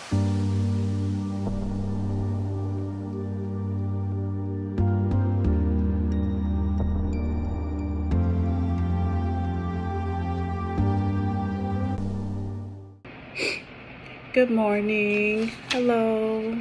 Good morning. Hello.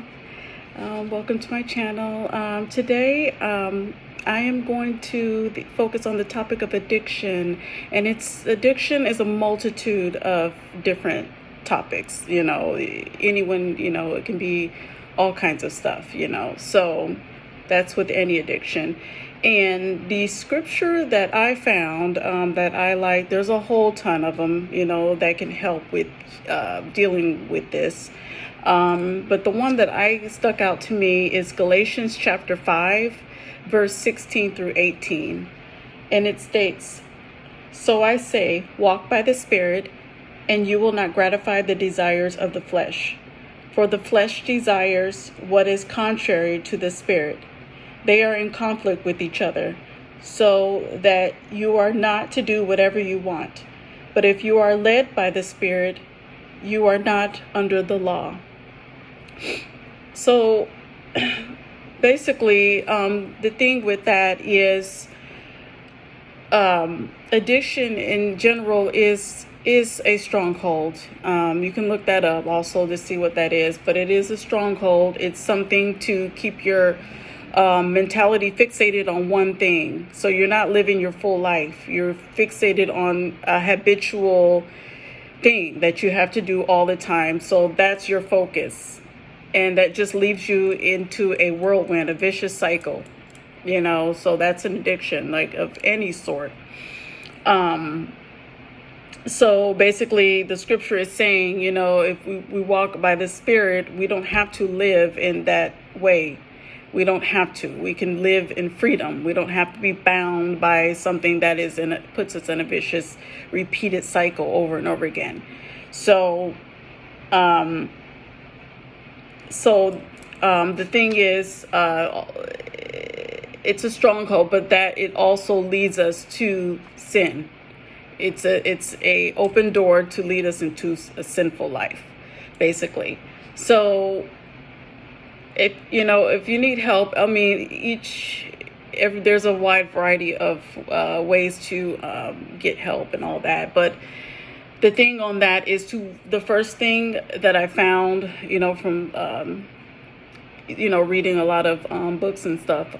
Welcome to my channel. Today, I am going to focus on the topic of addiction, and addiction is a multitude of different topics. Anyone, it can be all kinds of stuff. So that's with any addiction. And the scripture that I found that I like, there's a whole ton of them, that can help with dealing with this. But the one that stuck out to me is Galatians chapter 5, verse 16 through 18. And it states, "So I say, walk by the Spirit, and you will not gratify the desires of the flesh. For the flesh desires what is contrary to the Spirit. They are in conflict with each other, so that you are not to do whatever you want. But if you are led by the Spirit, you are not under the law." So basically, the thing with that is addiction in general is a stronghold. You can look that up also to see what that is, but it is a stronghold. It's something to keep your mentality fixated on one thing. So you're not living your full life. You're fixated on a habitual thing that you have to do all the time. So that's your focus. And that just leaves you into a whirlwind, a vicious cycle. So that's an addiction, like of any sort. So basically the scripture is saying, if we walk by the Spirit, we don't have to live in that way. We don't have to. We can live in freedom. We don't have to be bound by something that puts us in a vicious, repeated cycle over and over again. So, the thing is, it's a stronghold, but that it also leads us to sin. It's a open door to lead us into a sinful life, basically. So, if you need help, there's a wide variety of ways to get help and all that. But the thing on that is the first thing that I found, from reading a lot of books and stuff,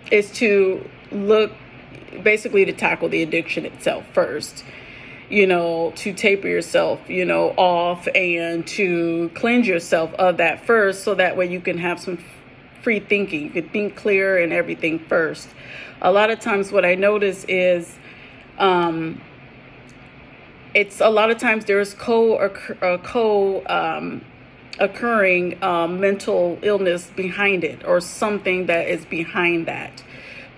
is to look basically to tackle the addiction itself first. To taper yourself, off, and to cleanse yourself of that first, so that way you can have some free thinking. You can think clear and everything first. A lot of times what I notice is it's a lot of times there's occurring mental illness behind it, or something that is behind that.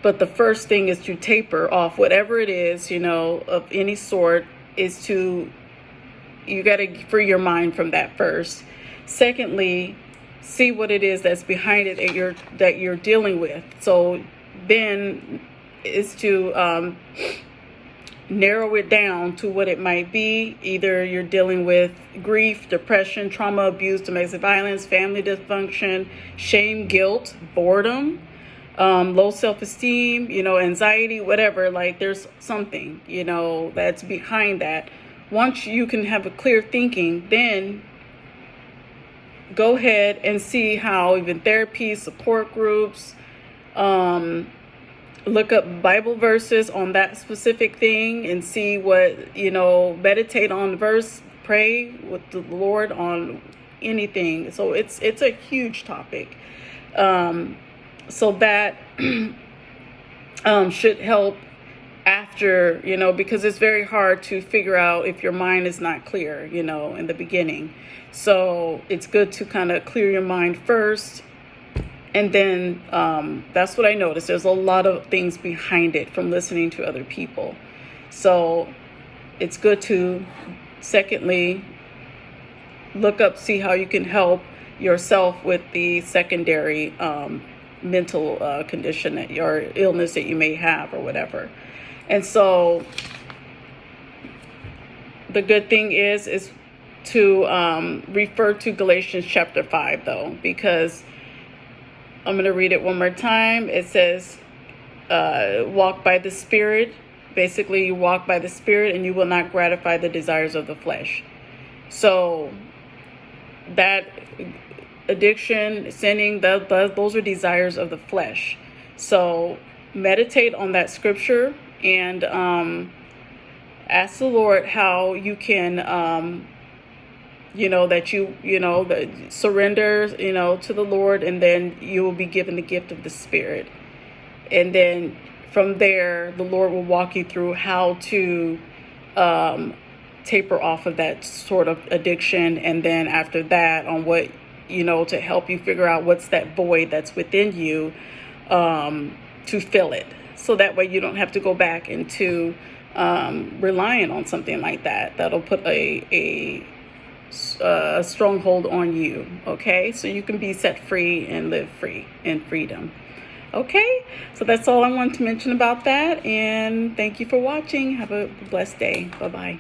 But the first thing is to taper off whatever it is, of any sort. You got to free your mind from that first. Secondly, see what it is that's behind it that you're dealing with. So then is to narrow it down to what it might be. Either you're dealing with grief, depression, trauma, abuse, domestic violence, family dysfunction, shame, guilt, boredom, low self-esteem, anxiety, whatever. Like there's something, that's behind that. Once you can have a clear thinking, then go ahead and see how even therapy, support groups, look up Bible verses on that specific thing and see what, meditate on the verse, pray with the Lord on anything. So it's a huge topic. So that should help after, because it's very hard to figure out if your mind is not clear, in the beginning. So it's good to kind of clear your mind first. And then that's what I noticed. There's a lot of things behind it from listening to other people. So it's good to, secondly, look up, see how you can help yourself with the secondary mental condition or illness that you may have or whatever. And so the good thing is to refer to Galatians chapter 5, though, because I'm going to read it one more time. It says, walk by the Spirit. Basically, you walk by the Spirit and you will not gratify the desires of the flesh. So that addiction, sinning, those are desires of the flesh. So meditate on that scripture and ask the Lord how you can, surrender, to the Lord, and then you will be given the gift of the Spirit. And then from there, the Lord will walk you through how to taper off of that sort of addiction. And then after that, on what, to help you figure out what's that void that's within you, to fill it. So that way you don't have to go back into relying on something like that. That'll put a stronghold on you. Okay, so you can be set free and live free in freedom. Okay, so that's all I wanted to mention about that. And thank you for watching. Have a blessed day. Bye-bye.